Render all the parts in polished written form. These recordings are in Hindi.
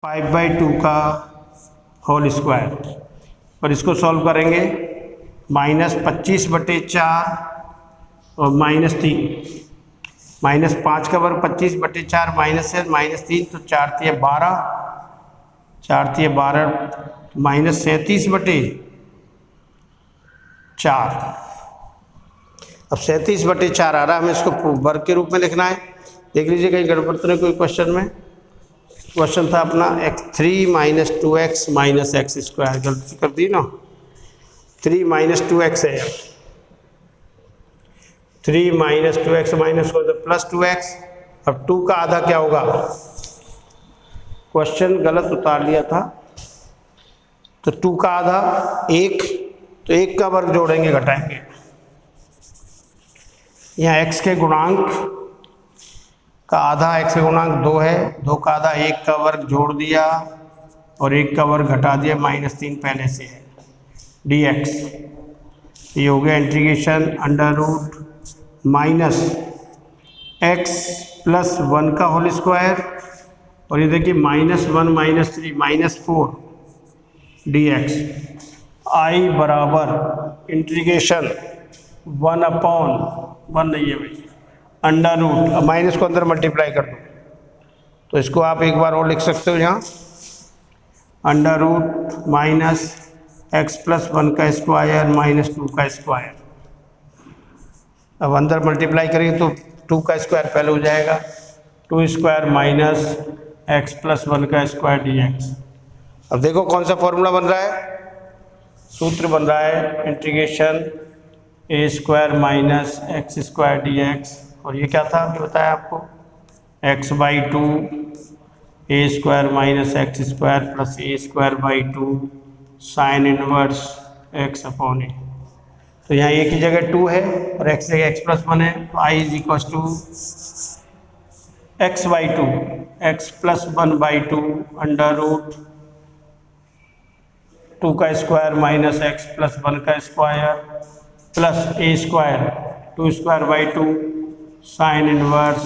5/2 का होल स्क्वायर, और इसको सॉल्व करेंगे -25/4 और -3, -5 का वर्ग 25/4 माइनस है -3, तो 4 × 12, 4 × 12 -37/4। अब 37/4 आ रहा है, हमें इसको वर्ग के रूप में लिखना है। देख लीजिए कहीं गड़बड़ तो नहीं कोई क्वेश्चन में। क्वेश्चन था अपना x3 - 2x - x², गलती कर दी ना, 3 - 2x है, 3 - 2x +2x। अब 2 का आधा क्या होगा, क्वेश्चन गलत उतार लिया था, तो 2 का आधा 1, तो 1 का वर्ग जोड़ेंगे घटाएंगे। यहाँ x के गुणांक का आधा, x के गुणांक 2 है, 2 का आधा 1 का वर्ग जोड़ दिया और 1 का वर्ग घटा दिया, -3 पहले से है dx। ये हो गया इंटीग्रेशन √ -x + 1 का होल स्क्वायर, और ये देखिए -1 -3 -4 dx। I बराबर इंटीग्रेशन 1/1 नहीं है भाई, √ अब माइनस को अंदर मल्टीप्लाई कर दो, तो इसको आप एक बार और लिख सकते हो यहाँ, √ -x + 1 का स्क्वायर -2 का स्क्वायर। अब अंदर मल्टीप्लाई करेंगे तो 2 का स्क्वायर पहले हो जाएगा, 2² - x + 1 का स्क्वायर dx। अब देखो कौन सा फॉर्मूला बन रहा है, सूत्र बन रहा है इंटीग्रेशन a² - x² dx, और ये क्या था अभी बताया आपको, x/2 a² - x² + a²/2 sin 1 x/a। तो यहाँ a की जगह 2 है और x जगह x + 1 है, तो I = x/2 x + 1/2 √ 2 का स्क्वायर -x + 1 का square + a² 2²/2 sin 1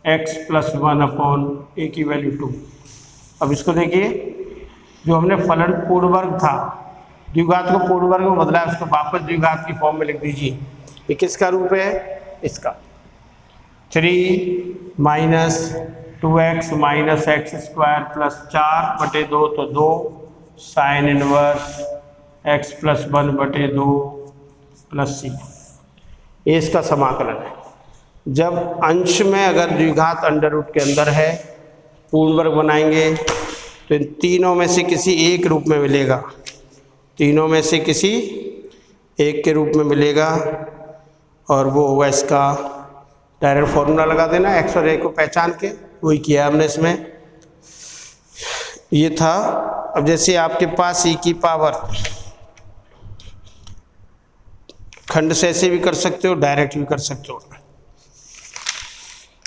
x + 1/a की वैल्यू 2। अब इसको देखिए, जो हमने फलन पूर्ण वर्ग था, द्विघात को पूर्ण वर्ग में बदला है, उसको वापस द्विघात की फॉर्म में लिख दीजिए। ये किसका रूप है, इसका 3 - 2x - x² + 4/2, तो 2 sin 1 x + 1/2 + c। ये इसका समाकलन है। जब अंश में अगर द्विघात √ के अंदर है, पूर्ण वर्ग बनाएंगे तो इन तीनों में से किसी एक रूप में मिलेगा, तीनों में से किसी एक के रूप में मिलेगा, और वो होगा इसका डायरेक्ट फॉर्मूला लगा देना x और a को पहचान के, वही किया हमने इसमें। ये था। अब जैसे आपके पास e की पावर खंड से ऐसे भी कर सकते हो, डायरेक्ट भी कर सकते हो,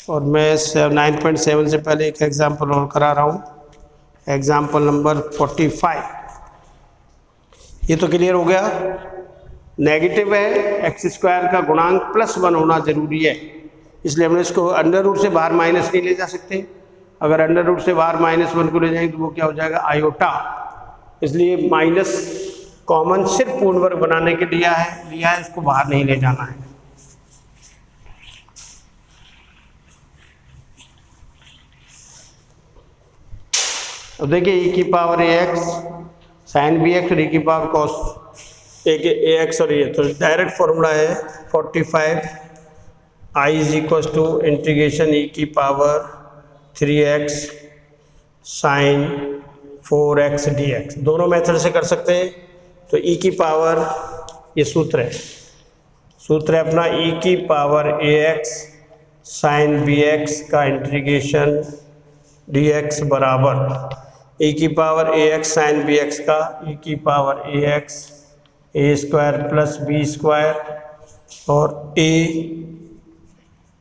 और मैं 9.7 से पहले एक एग्जाम्पल और करा रहा हूँ, एग्जाम्पल नंबर 45। ये तो क्लियर हो गया, नेगेटिव है, x² का गुणांक +1 होना जरूरी है, इसलिए हमने इसको √ से बाहर माइनस नहीं ले जा सकते। अगर √ से बाहर -1 को ले जाएंगे तो वो क्या हो जाएगा, आयोटा। इसलिए माइनस कॉमन सिर्फ पूर्ण वर्ग बनाने के लिया है, इसको बाहर नहीं ले जाना है। अब देखिए e की पावर ax sin bx और e की पावर cos ax, और ये तो डायरेक्ट फॉर्मूला है 45। I = इंटीग्रेशन e की power 3x sin 4x dx। दोनों मेथड से कर सकते हैं। तो e की पावर, ये सूत्र है अपना, e की पावर ax sin bx का इंटीग्रेशन dx बराबर e की पावर ax sin bx का e की पावर ax a² + b² और a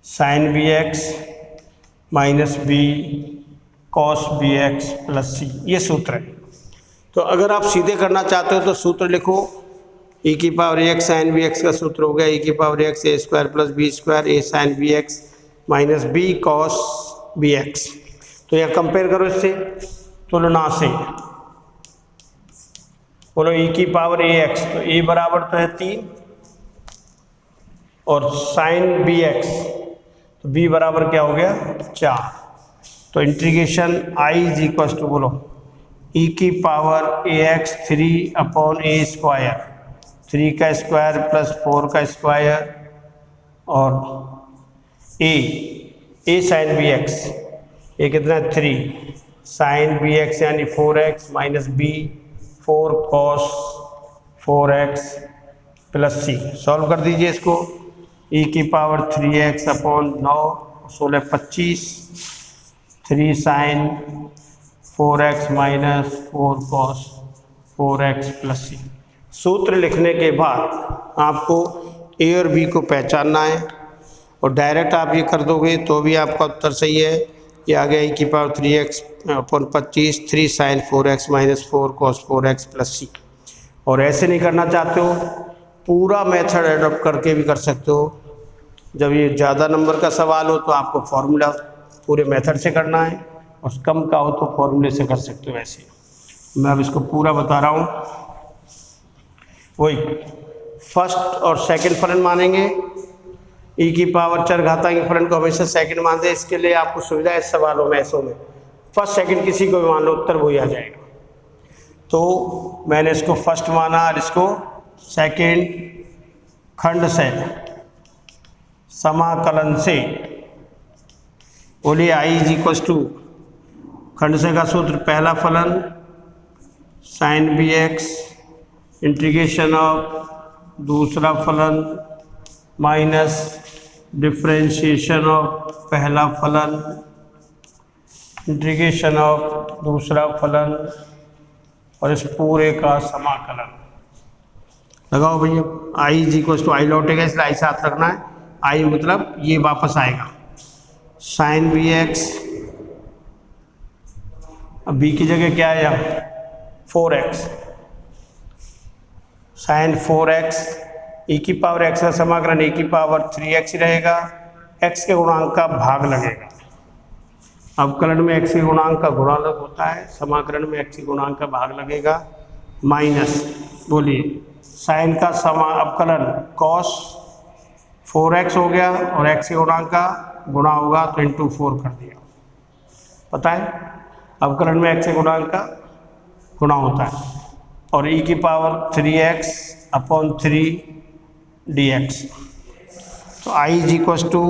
sin bx - b cos bx + c, ये सूत्र है। तो अगर आप सीधे करना चाहते हो तो सूत्र लिखो, e की पावर ax sin bx का सूत्र हो गया e की power ax a² + b² a sin bx - b cos bx। तो यह कंपेयर करो इससे, तुलना से। बोलो e की पावर ax, तो a बराबर तो है 3 और साइन bx, तो b बराबर क्या हो गया 4। तो integration i is equal to बोलो e की power ax 3 upon a square, 3 का स्क्वायर प्लस 4 का स्क्वायर और a साइन bx, ये कितना है 3 साइन bx यानी 4x minus b 4 cos 4x plus c। Solve कर दीजिए इसको, e की power 3x upon 9 16 25, 3 sine 4x minus 4 cos 4x plus c। सूत्र लिखने के बाद आपको a और b को पहचानना है और डायरेक्ट आप ये कर दोगे तो भी आपका उत्तर सही है। ये आ गया e की power 3x upon 25, 3 sine 4x minus 4 cos 4x plus c। और ऐसे नहीं करना चाहते हो पूरा मेथड एडॉप्ट करके भी कर सकते हो। जब ये ज़्यादा नंबर का सवाल हो तो आपको फॉर्मूला पूरे मेथड से करना है और कम का हो तो फॉर्मूले से कर सकते हो। ऐसे मैं अब इसको पूरा बता रहा हूँ। वही फर्स्ट और सेकंड फलन मानेंगे, e की पावर चरघातांकी फलन को हमेशा सेकंड मानते हैं। इसके लिए आपको सुविधा है सवालों में ऐसों में फर्स्ट सेकंड किसी को भी मान लो उत्तर वही आ जाएगा। तो मैंने इसको फर्स्ट माना और इसको सेकंड। खंड से समाकलन से बोलिए i इज इक्वल टू खंड से का सूत्र पहला फलन साइन bx इंटीग्रेशन ऑफ दूसरा फलन माइनस डिफरेंशिएशन ऑफ पहला फलन इंटीग्रेशन ऑफ दूसरा फलन और इस पूरे का समाकलन। लगाओ भैया, आई इज इक्वल टू आई लौटेगा इसलिए आई साथ रखना है। आई मतलब ये वापस आएगा साइन bx, अब b की जगह क्या है 4x, साइन 4x e की पावर x का समाकलन e की पावर 3x ही रहेगा, x के गुणांक का भाग लगेगा। अवकलन में x के गुणांक का गुणालक होता है, समाकलन में x के गुणांक का भाग लगेगा माइनस बोलिए साइन का अवकलन cos 4x हो गया और x के गुणांक का गुणा होगा तो इंटू 4 कर दिया। पता है अवकलन में x के गुणांक का गुणा होता है और e की पावर 3x अपॉन 3 dx। तो i is equal to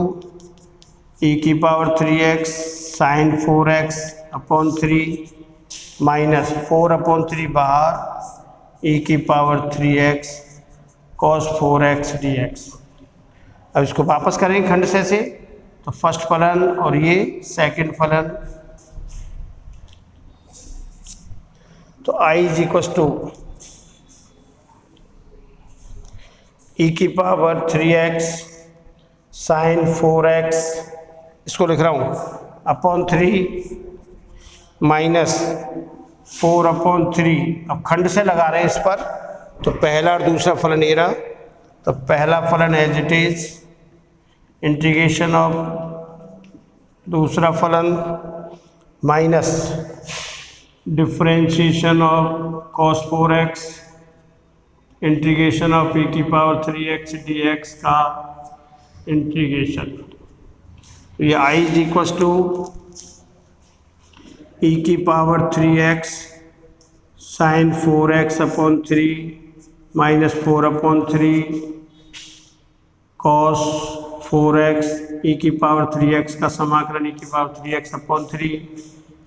e की power 3x sine 4x upon 3 minus 4 upon 3 बाहर e की power 3x cos 4x dx। अब इसको वापस करेंगे खंड से तो फर्स्ट फलन और ये सेकंड फलन। तो i is equal to e की पावर 3x साइन 4x, इसको लिख रहा हूँ अपॉन 3 माइनस 4 अपॉन 3। अब खंड से लगा रहे हैं इस पर तो पहला और दूसरा फलन ये रहा। तो पहला फलन as it is integration of दूसरा फलन minus differentiation of cos 4x integration of e की पावर 3x dx का इंटीग्रेशन। तो ये i is equal to e की power 3x sine 4x upon 3 minus 4 upon 3 cos 4x e की पावर 3x का समाकलन e की power 3x upon 3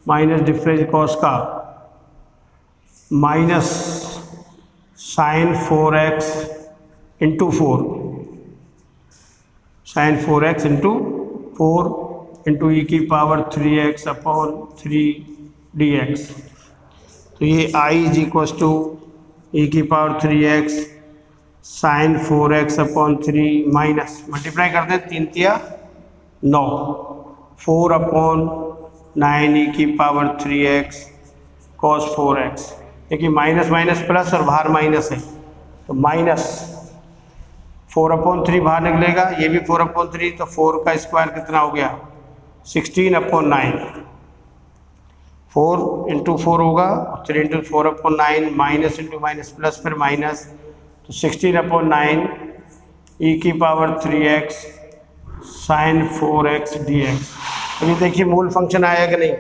minus difference cos का minus sine 4x into 4 sine 4x into 4 into e की पावर 3x अपॉन 3 dx। तो ये i is equal to e की power 3x sine 4x upon 3 minus multiply कर दें 3 तिया 9 4 अपॉन 9 ई की पावर 3x cos 4x। देखिए माइनस माइनस प्लस और बाहर माइनस है तो माइनस 4 अपॉन 3 बाहर निकलेगा, ये भी 4 अपॉन 3 तो 4 का स्क्वायर कितना हो गया 16 अपॉन 9। 4 इंटू 4 होगा, 3 into 4/9, minus into minus plus, फिर माइनस, तो 16/9 e की power 3x sine 4x dx। तो ये देखिए मूल फंक्शन आया कि नहीं,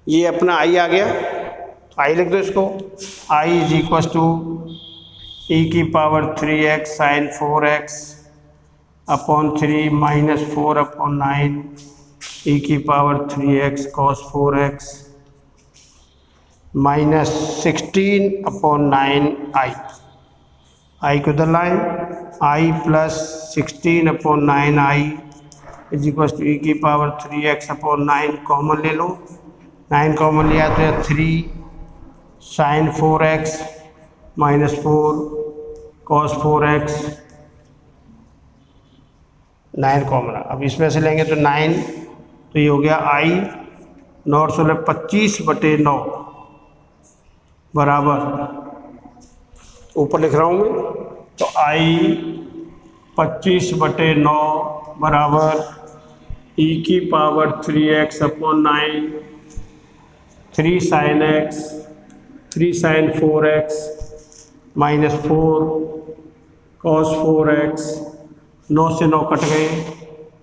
ये अपना आई आ गया, तो आई लिख दो इसको, i is equal to e की power 3x sine 4x upon 3 minus 4/9 e की power 3x cos 4x minus 16/9 I को इधर लाएं, i plus 16/9 I is equal to e की पावर 3x/9 कॉमन ले लो, 9 कॉमन लिया तो 3 sine 4x minus 4 cos 4x, 9 common, अब इसमें से लेंगे तो 9, तो ये हो गया i 9/25/9 बराबर, ऊपर लिख रहा हूँ मैं, तो i 25/9 बराबर e की power 3x/9 3 sine x 3 sine 4x minus 4 cos 4x, 9 से 9 कट गए,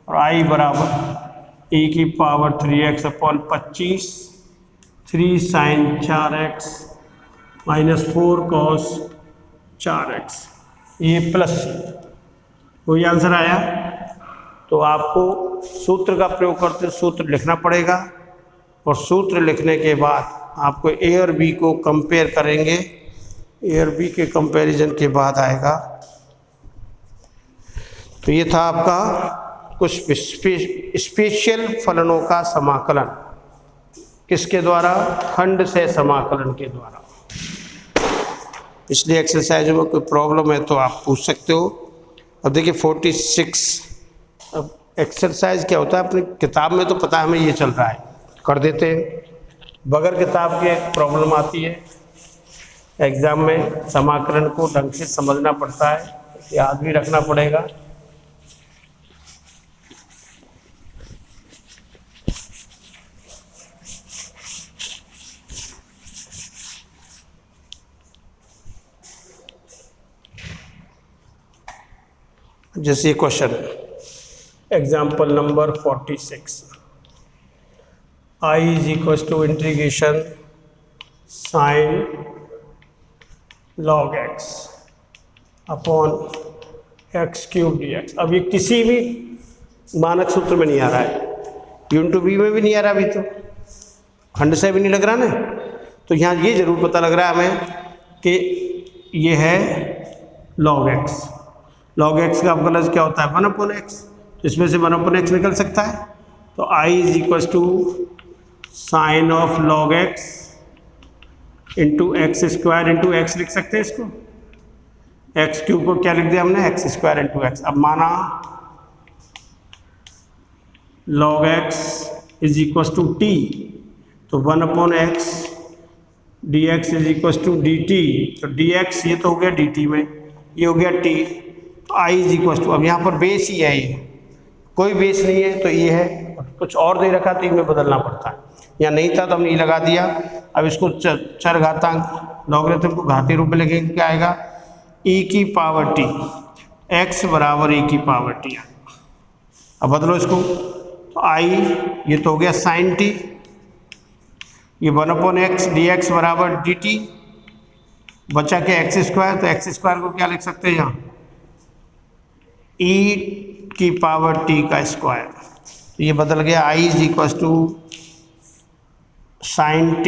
और i बराबर e की power 3x/25 3 sine 4x minus 4 cos 4x, ये प्लस वही आंसर आया। तो आपको सूत्र का प्रयोग करते सूत्र लिखना पड़ेगा, और सूत्र लिखने के बाद आपको ए और बी को कंपेयर करेंगे, ए और बी के कंपैरिजन के बाद आएगा। तो ये था आपका कुछ स्पेशल फलनों का समाकलन, किसके द्वारा, खंड से समाकलन के द्वारा। इसलिए एक्सरसाइज में कोई प्रॉब्लम है तो आप पूछ सकते हो। अब देखिए 46, अब एक्सरसाइज क्या होता है, अपनी किताब में तो पता है हमें ये चल रहा है, कर देते हैं, बगैर किताब के प्रॉब्लम आती है एग्ज़ाम में, समाकलन को ढंग से समझना पड़ता है, याद भी रखना पड़ेगा। जैसे question example number 46, i is equal to integration sine log x upon x³ dx। अब ये किसी भी मानक सूत्र में नहीं आ रहा है, यूनिट बी में भी नहीं आ रहा, अभी तो खंड से भी नहीं लग रहा ना, तो यहाँ ये जरूर पता लग रहा है हमें कि ये है log x। log x का अवकलज क्या होता है, 1/x, तो इसमें से 1/x निकल सकता है, तो i is equal to sine of log x into x² into x लिख सकते हैं इसको, x³ को क्या लिख दिया हमने, x² इंटू x। अब माना log x is equal to t, तो 1/x dx is equal to dt, तो dx ये तो हो गया dt में, ये हो गया t, तो i इज इक्वल टू, अब यहाँ पर बेस ही है, ये कोई बेस नहीं है तो ये है, कुछ और दे रखा तो इनमें बदलना पड़ता है, या नहीं था तो हमने ये लगा दिया। अब इसको चर घातांक लॉगरिथम को घातीय रूप में लिखेंगे, क्या आएगा, e की पावर t, x बराबर e की पावर t। अब बदलो इसको, तो i ये तो हो गया साइन t, ये 1/x dx बराबर dt, बचा के x², तो x² को क्या लिख सकते हैं यहाँ, e की पावर t का स्क्वायर, ये बदल गया, i is equal to sine t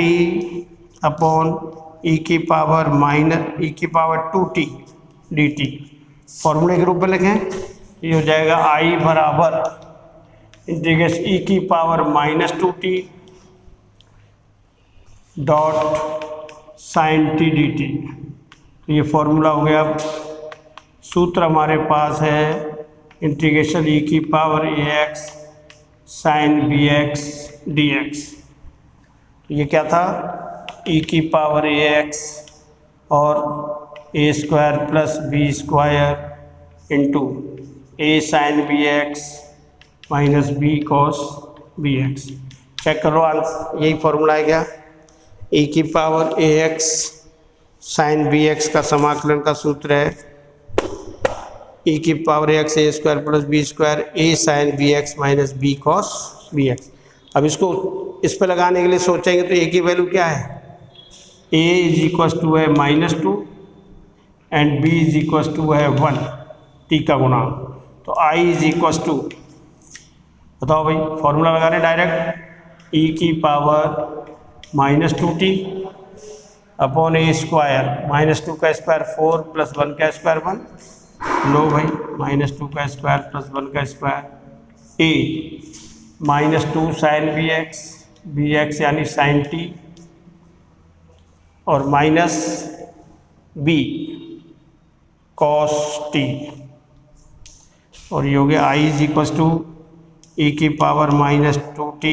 upon e की पावर माइनस e की पावर 2t dt। फॉर्मूले के रूप में लिखें, ये हो जाएगा i बराबर इंटीग्रेशन e की power minus 2t dot sine t dt। तो ये फॉर्मूला हो गया। सूत्र हमारे पास है इंटीग्रेशन e की power ax sine bx dx। ये क्या था, e की पावर ax और a² plus b² into a sine bx minus b cos bx। Check करो आंसर, यही फॉर्मूला है क्या, e की पावर ax साइन bx का समाकलन का सूत्र है e की power ax a square plus B square a sine bx minus b cos bx। अब इसको इस पर लगाने के लिए सोचेंगे तो a की वैल्यू क्या है, a इज इक्वस टू है -2 and b is equals to है 1, t का गुणांक, तो i इज इक्वस टू, बताओ भाई फॉर्मूला लगा रहे डायरेक्ट, e की पावर -2t अपॉन ए स्क्वायर, -2 का स्क्वायर 4 प्लस 1 का स्क्वायर 1, लो भाई -2 का स्क्वायर प्लस 1 का स्क्वायर a -2 साइन bx यानी साइन t और माइनस b कॉस t, और ये हो गया i is equals to e की power -2t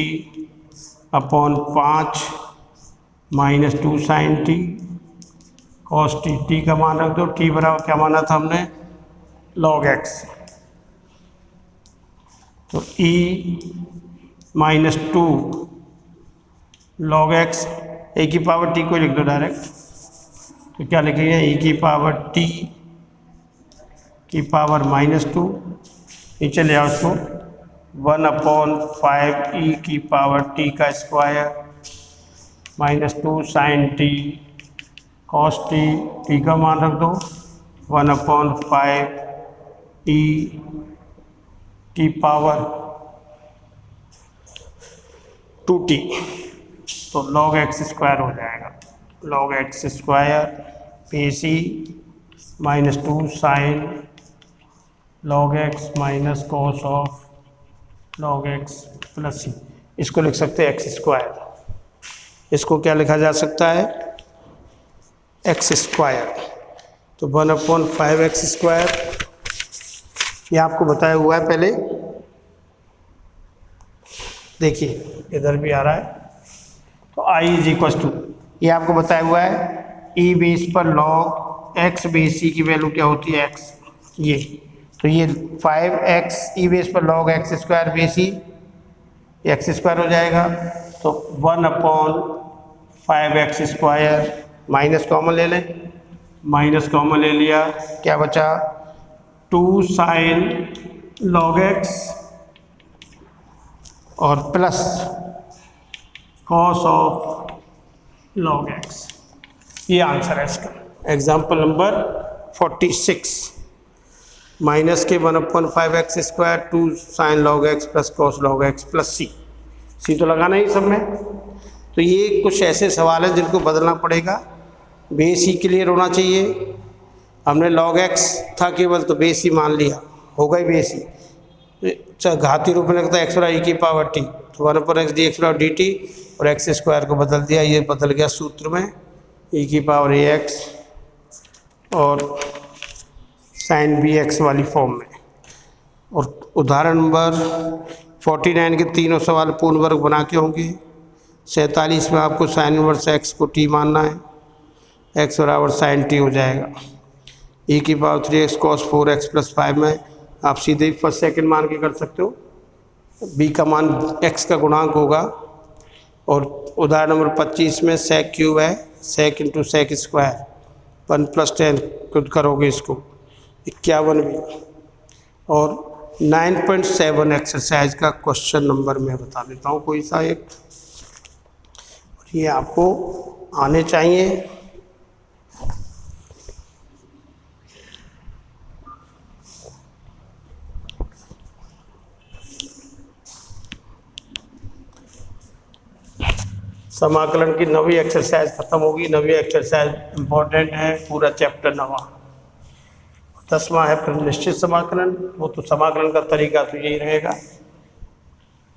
upon 5 -2 sine t cos t का मान रख दो, t बराबर क्या माना था हमने, log x, तो e -2 log x, e की पावर t को लिख दो डायरेक्ट, तो क्या लिखेंगे, e की पावर t की पावर -2, नीचे ले आओ उसको, 1/5 e की पावर t का square -2 sine t cos t का मान रख दो 1/5 e की पावर 2t, तो log x स्क्वायर हो जाएगा, log x square PC -2 sine log x minus cos of log x plus c, इसको लिख सकते हैं x स्क्वायर, इसको क्या लिखा जा सकता है, x स्क्वायर, तो 1/5 x स्क्वायर, ये आपको बताया हुआ है पहले, देखिए इधर भी आ रहा है, तो i इज इक्वस टू, ये आपको बताया हुआ है e बेस पर log x बेस c की वैल्यु क्या होती है x, ये तो ये 5x e बेस पर log x square base c x square हो जाएगा, तो 1/5x स्क्वायर, माइनस कॉमन ले लें, माइनस कॉमन ले लिया, क्या बचा 2 साइन log x और plus cos of log x, ये आंसर है इसका। एग्जाम्पल नंबर 46, माइनस के 1/5x square 2 sine log x plus cos log x plus c तो लगाना ही सब में, तो ये कुछ ऐसे सवाल हैं जिनको बदलना पड़ेगा, बेस ही क्लियर होना चाहिए, हमने log x था केवल तो बेस ही मान लिया, होगा ही बेस ही, घाती रूप में लगता है x बराबर e की पावर t, तो 1/x dx बराबर dt, और x स्क्वायर को बदल दिया, ये बदल गया सूत्र में e की पावर ax और साइन bx वाली फॉर्म में। और उदाहरण नंबर 49 के तीनों सवाल पूर्ण वर्ग बना के होंगे। 47 में आपको साइन इनवर्स x को t मानना है, x बराबर साइन t हो जाएगा, e की power 3x cos 4x plus 5 में आप सीधे ही फर्स्ट सेकंड मान के कर सकते हो, b का मान x का गुणांक होगा, और उदाहरण नंबर 25 में sec क्यूब है, sec इंटू sec स्क्वायर 1 + 10 खुद करोगे इसको 51 भी, और 9.7 एक्सरसाइज का क्वेश्चन नंबर मैं बता देता हूँ कोई सा एक, ये आपको आने चाहिए। समाकलन की 9वीं एक्सरसाइज खत्म होगी, 9वीं एक्सरसाइज इम्पोर्टेंट है, पूरा चैप्टर 9वां। 10वां है फिर निश्चित समाकलन, वो तो समाकलन का तरीका तो यही रहेगा,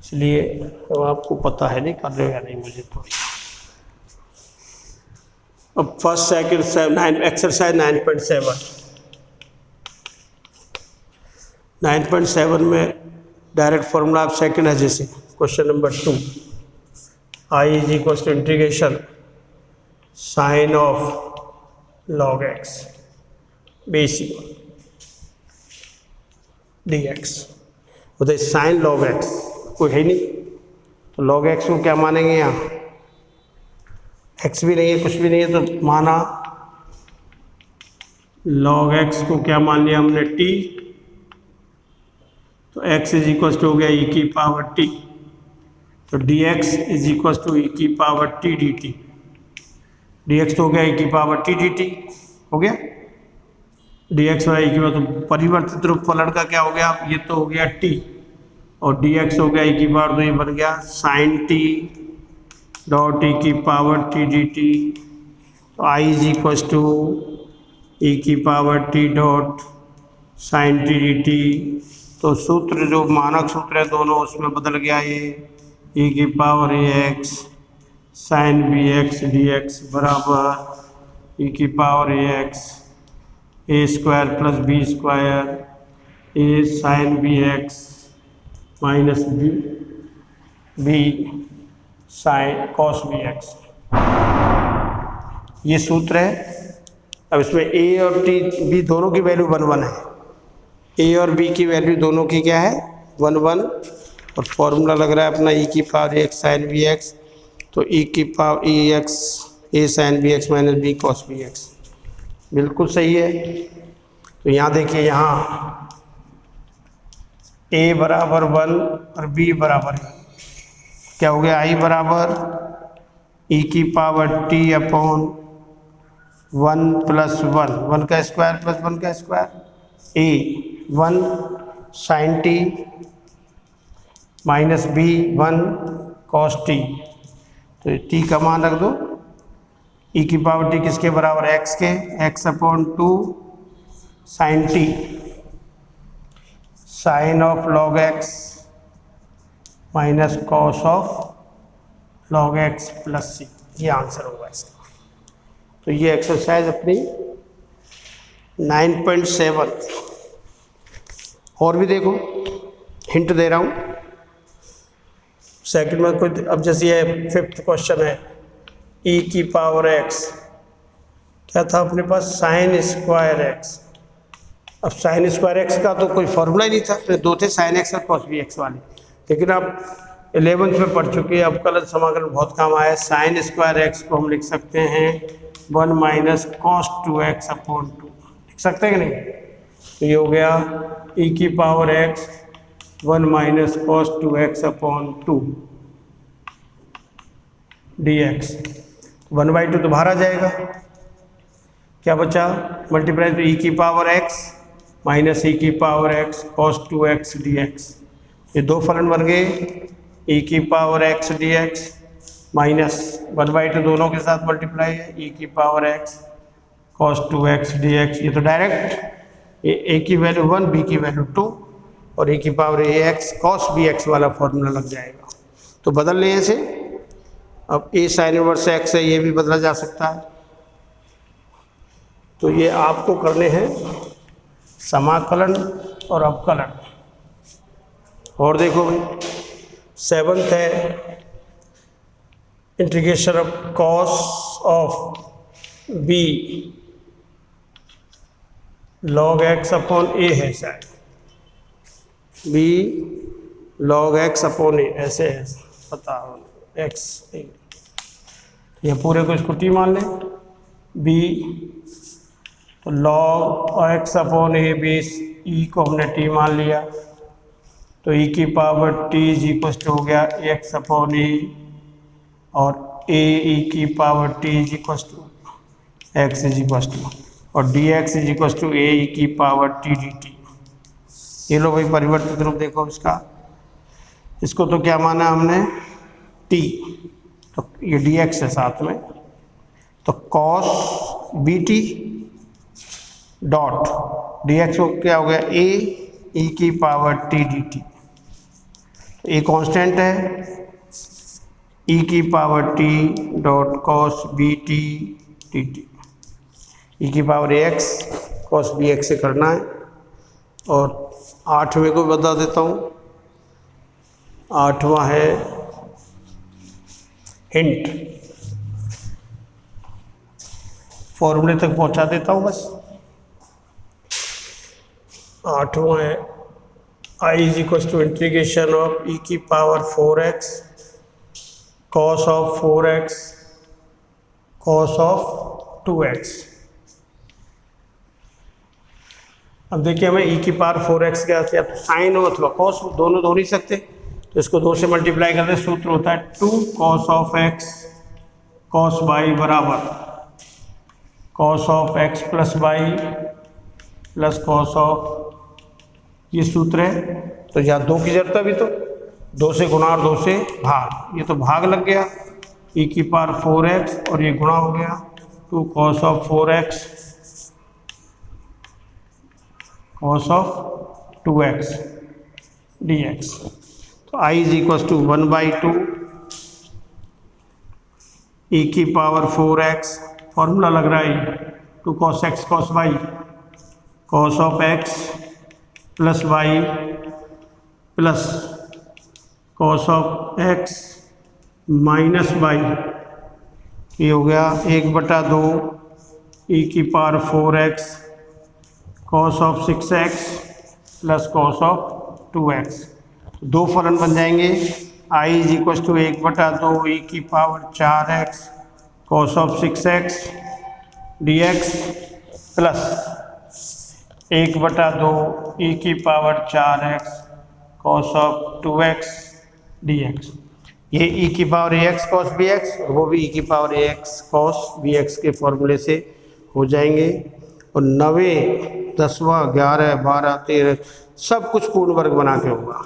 इसलिए तो आपको पता है नहीं कर रहे हो या नहीं मुझे तो। अब फर्स्ट सेकंड एक्सरसाइज 9.7 में डायरेक्ट फॉर्मूला आप सेकंड है, जैसे question number 2 i is equal to integration sine of log x basic dx, बताइए साइन log x कोई है नहीं, तो तो log x को क्या मानेंगे यहाँ, x भी नहीं है कुछ भी नहीं है तो माना log x को क्या मान लिया हमने t, तो x इज इक्वल टू हो गया e की पावर t, तो dx is equal to e की पावर t dt, dx तो हो गया e की पावर t dt हो गया, dx और e की पावर, तो परिवर्तित रूप फलन का क्या हो गया, ये तो हो गया t और dx हो गया e की पावर, तो ये बन गया sin t डॉट e की पावर t dt, तो I is equal to e की power t dot sin t dt, तो सूत्र जो मानक सूत्र है दोनों उसमें बदल गया, ये e की power ax sin bx dx बराबर e की power ax a square plus B square a sin bx minus B sine cos bx, ये सूत्र है। अब इसमें a और t b दोनों की वैल्यू 1 1 है, a और b की वैल्यू दोनों की क्या है 1 1, और फॉर्मूला लग रहा है अपना e की पावर x sin bx, तो e की power ex a sin bx minus b cos bx, बिल्कुल सही है। तो यहाँ देखिए, यहाँ a बराबर 1 और b बराबर 1, क्या हो गया, i बराबर e की पावर t अपॉन 1 प्लस 1, 1 का स्क्वायर प्लस 1 का square, a 1 sin t minus b 1 cos t, तो t का मान रख दो, e की पावर t किसके बराबर, x के, x upon 2 sin t sine of log x minus cos of log x plus c, ये आंसर होगा इसका। तो ये एक्सरसाइज अपनी 9.7, और भी देखो हिंट दे रहा हूँ सेकंड में कोई, अब जैसे ये 5th क्वेश्चन है, e की पावर x, क्या था अपने पास साइन स्क्वायर x, अब साइन स्क्वायर x का तो कोई फॉर्मूला ही नहीं था, तो दो थे साइन x और कॉस बी एक्स वाले, लेकिन आप 11th में पढ़ चुके हैं, अब कल समाकलन बहुत काम आया। साइन स्क्वायर x को हम लिख सकते हैं 1 माइनस कॉस 2x अपॉन 2, लिख सकते हैं कि नहीं, तो ये हो गया e की power x 1 minus cos 2x upon 2 dx, 1/2 तो बाहर आ जाएगा, क्या बचा मल्टीप्लाई, तो e की पावर x माइनस e की power x cos 2x dx, ये दो फलन बन गए, e की पावर x dx माइनस 1/2 दोनों के साथ मल्टीप्लाई है, e की power x cos 2x dx, ये तो डायरेक्ट a की वैल्यू 1 b की वैल्यू 2 और e की पावर ax cos bx वाला फॉर्मूला लग जाएगा। तो बदल लें ऐसे, अब a साइन इनवर्स x है, ये भी बदला जा सकता है। तो ये आपको करने हैं समाकलन और अवकलन। और देखो भाई 7th है integration of cos of b log x upon a है, शायद b log x upon a ऐसे है, पता हो x, ये पूरे को इसको t मान लें, b तो log x upon a base e को हमने t मान लिया, तो e की power t is equal to हो गया x अपॉन a, और a e की power t is equal to x is equal to, और dx is equal to a e की पावर t dt। ये लो भाई परिवर्तित रूप देखो इसका, इसको तो क्या माना हमने t, तो ये dx है साथ में, तो cos bt डॉट dx को क्या हो गया a e की power t dt, a constant है, e की power t dot cos bt dt, e की पावर ax cos bx से करना है। और 8वें को बता देता हूँ, 8वां है हिंट, फॉर्मूले तक पहुँचा देता हूँ बस। 8वां है I is equal to integration of e की power 4x cos of 4x cos of 2x। अब देखिए हमें e की पावर 4x क्या या तो साइन हो अथवा cos हो, दोनों हो नहीं सकते, तो इसको 2 से मल्टीप्लाई करते हैं। सूत्र होता है 2 cos of x cos y बराबर cos of x plus Y plus cos of, ये सूत्र है। तो यहाँ 2 की जरूरत है अभी, तो 2 से गुणा और 2 से भाग, ये तो भाग लग गया e की पावर 4x और ये गुणा हो गया 2 cos of 4x cos of 2x dx। तो i is equal to 1/2 e की पावर 4x, फॉर्मूला लग रहा है 2 cos x cos y cos of x plus y plus cos of x minus y, ये हो गया 1/2 e की power 4x cos of 6x plus cos of 2x। दो फलन बन जाएंगे, i is equal to 1/2 e की power 4x cos of 6x dx plus 1/2 e की power 4x cos of 2x dx। ये e की पावर ax cos bx, वो भी e की पावर ax cos bx के फॉर्मूले से हो जाएंगे। और 9, 10वां, 11, 12, 13 सब कुछ पूर्ण वर्ग बना के होगा।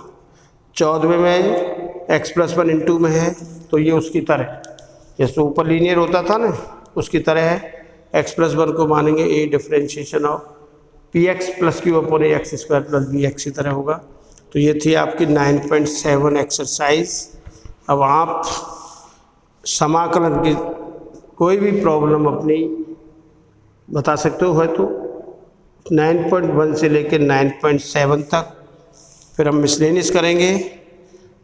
14वें में x+1 इंटू में है, तो ये उसकी तरह, जैसे ऊपर लीनियर होता था ना, उसकी तरह है। x+1 को मानेंगे a differentiation of px plus Q upon ax square plus bx की तरह होगा। तो ये थी आपकी 9.7 एक्सरसाइज। अब आप समाकलन की कोई भी प्रॉब्लम अपनी बता सकते हो, है तो 9.1 से लेकर 9.7 तक। फिर हम मिसलेनियस करेंगे,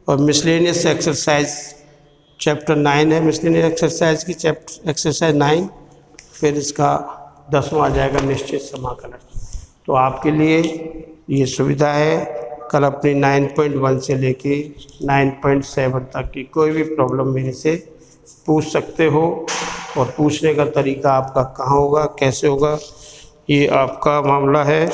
और मिसलेनियस एक्सरसाइज चैप्टर 9 है, मिसलेनियस एक्सरसाइज की चैप्टर एक्सरसाइज 9। फिर इसका 10वां आ जाएगा निश्चित समाकलन। तो आपके लिए ये सुविधा है, कल अपनी 9.1 से लेके 9.7 तक की कोई भी प्रॉब्लम मेरे से पूछ सकते हो। और पूछने का तरीका आपका कहाँ होगा, कैसे होगा, ये आपका मामला है।